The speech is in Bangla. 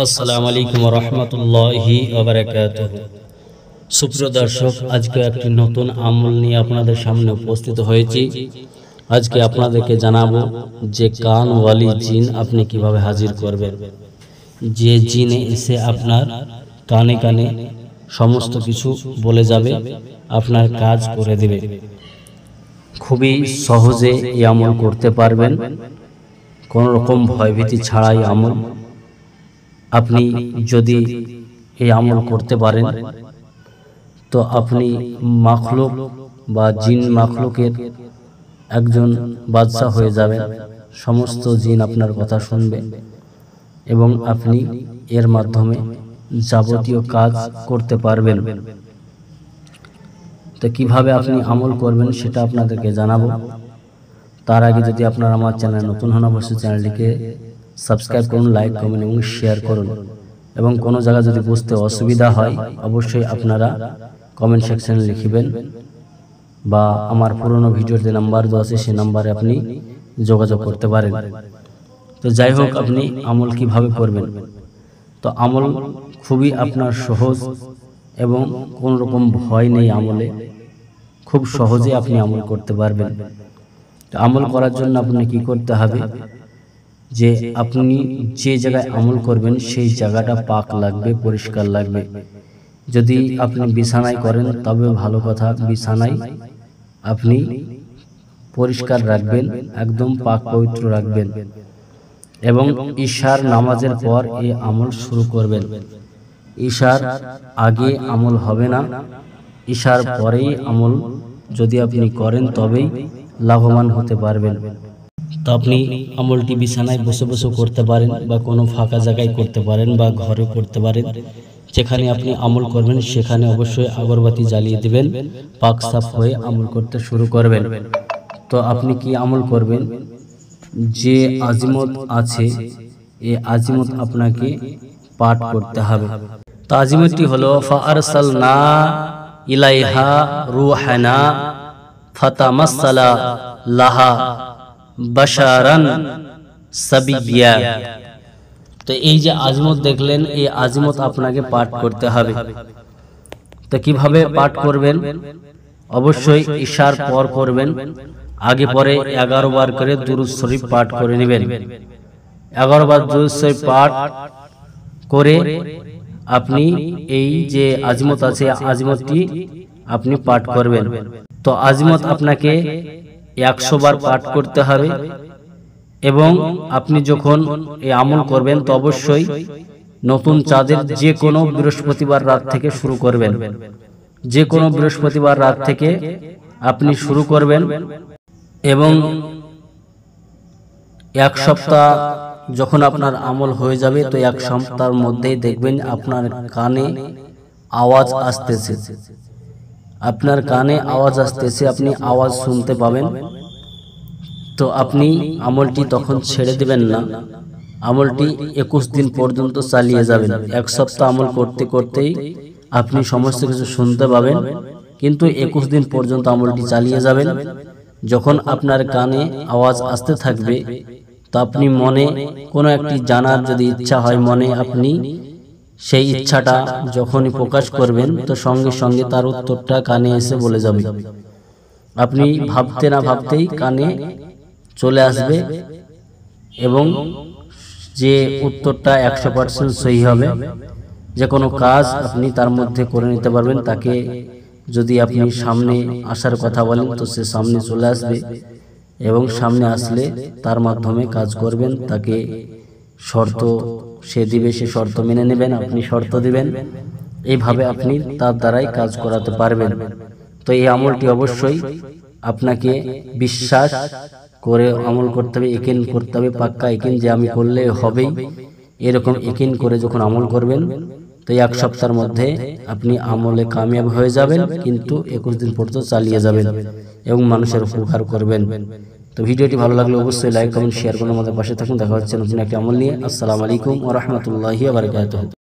আসসালামু আলাইকুম ওয়া রাহমাতুল্লাহি ওয়া বারাকাতুহু। সুপ্রিয় দর্শক, আজকে একটি নতুন আমল নিয়ে আপনাদের সামনে উপস্থিত হয়েছি। আজকে আপনাদেরকে জানাবো যে কানওয়ালি জিন আপনি কিভাবে হাজির করবেন। যে জিনে এসে আপনার কানে কানে সমস্ত কিছু বলে যাবে, আপনার কাজ করে দেবে। খুবই সহজে এই আমল করতে পারবেন, কোনো রকম ভয়ভীতি ছাড়াই আমল। আপনি যদি এই আমল করতে পারেন তো আপনি মাখলুক বা জিন মাখলুকের একজন বাদশা হয়ে যাবেন। সমস্ত জিন আপনার কথা শুনবে এবং আপনি এর মাধ্যমে যাবতীয় কাজ করতে পারবেন। তো কিভাবে আপনি আমল করবেন সেটা আপনাদেরকে জানাবো। তার আগে যদি আপনারা আমার চ্যানেল নতুন হন, অবশ্যই চ্যানেলটিকে সাবস্ক্রাইব করুন, লাইক কমেন্ট এবং শেয়ার করুন। এবং কোনো জায়গা যদি বুঝতে অসুবিধা হয় অবশ্যই আপনারা কমেন্ট সেকশনে লিখবেন, বা আমার পুরনো ভিডিওর যে নাম্বার দেওয়া আছে সেই নাম্বারে আপনি যোগাযোগ করতে পারেন। তো যাই হোক, আপনি আমল কিভাবে করবেন। তো আমল খুবই আপনার সহজ এবং কোনো রকম ভয় নেই আমলে, খুব সহজে আপনি আমল করতে পারবেন। তো আমল করার জন্য আপনি কি করতে হবে, যে আপনি যে জায়গায় আমল করবেন সেই জায়গাটা পাক লাগবে, পরিষ্কার লাগবে। যদি আপনি বিছানায় করেন তবে ভালো কথা, বিছানায় আপনি পরিষ্কার রাখবেন, একদম পাক পবিত্র রাখবেন। এবং ঈশার নামাজের পর এই আমল শুরু করবেন। ঈশার আগে আমল হবে না, ঈশার পরেই আমল যদি আপনি করেন তবেই লাভবান হতে পারবেন। তো আপনি আমলটি বিছানায় বসে বসে করতে পারেন, বা কোনো ফাঁকা জায়গায় করতে পারেন, বা ঘরে করতে পারেন। যেখানে আপনি আমল করবেন সেখানে অবশ্যই আগরবাতি জ্বালিয়ে দেবেন, পাক সাফ হয়ে আমল করতে শুরু করবেন। তো আপনি কি আমল করবেন, যে আজিমত আছে এই আজিমত আপনাকে পাঠ করতে হবে। তো আজিমতটি হলো ফাআরসালনা ইলাইহা রূহানা ফাতামাসসালা লাহা বাশারান সাবিয়্যা। তো এই যে আজিমত দেখলেন, এই আজিমত আপনাকে পাঠ করতে হবে। তো কিভাবে পাঠ করবেন, অবশ্যই ঈশার পর করবেন। আগে পরে 11 বার করে দুরূদ শরীফ পাঠ করে নেবেন। 11 বার দুরূদ শরীফ পাঠ করে আপনি এই যে আজিমত আছে আজিমতটি আপনি পাঠ করবেন। তো আজিমত আপনাকে 100 বার পাঠ করতে হবে। এবং আপনি যখন এই আমল করবেন তো অবশ্যই নতুন চাঁদের যে কোনো বৃহস্পতিবার রাত থেকে শুরু করবেন। যে কোনো বৃহস্পতিবার রাত থেকে আপনি শুরু করবেন এবং 1 সপ্তাহ যখন আপনার আমল হয়ে যাবে, তো 1 সপ্তাহের মধ্যেই দেখবেন আপনার কানে আওয়াজ আসতেছে। আপনার কানে আওয়াজ আসতেছে, আপনি আওয়াজ শুনতে পাবেন। তো আপনি আমলটি তখন ছেড়ে দিবেন না, আমলটি 21 দিন পর্যন্ত চালিয়ে যাবেন। 1 সপ্তাহ আমল করতে করতেই আপনি সমস্ত কিছু শুনতে পাবেন, কিন্তু 21 দিন পর্যন্ত আমলটি চালিয়ে যাবেন। যখন আপনার কানে আওয়াজ আসতে থাকবে তো আপনি মনে কোনো একটি জানার যদি ইচ্ছা হয় মনে, আপনি সেই ইচ্ছাটা যখনই প্রকাশ করবেন তো সঙ্গে সঙ্গে তার উত্তরটা কানে এসে বলে যাবে। আপনি ভাবতে না ভাবতেই কানে চলে আসবে এবং যে উত্তরটা 100% সহি হবে। যে কোনো কাজ আপনি তার মধ্যে করে নিতে পারবেন। তাকে যদি আপনি সামনে আসার কথা বলেন তো সে সামনে চলে আসবে, এবং সামনে আসলে তার মাধ্যমে কাজ করবেন। তাকে শর্ত সে দিবে, সে শর্ত মেনে নেবেন, আপনি শর্ত দিবেন। এইভাবে আপনি তার দ্বারাই কাজ করাতে পারবেন। তো এই আমলটি অবশ্যই আপনাকে বিশ্বাস করে আমল করতে হবে, ইকিন করতে হবে, পাক্কা ইকিন যে আমি করলে হবেই, এরকম ইকিন করে যখন আমল করবেন তো 1 সপ্তাহের মধ্যে আপনি আমলে কামিয়াব হয়ে যাবেন, কিন্তু 21 দিন পর্যন্ত চালিয়ে যাবেন এবং মানুষের উপকার করবেন। তো ভিডিওটি ভালো লাগলে অবশ্যই লাইক কমেন্ট শেয়ার করুন, আমাদের পাশে থাকুন। দেখা হচ্ছে নতুন একটি আমল নিয়ে। আসসালামু আলাইকুম ওয়া রাহমাতুল্লাহি ওয়া বারাকাতুহু।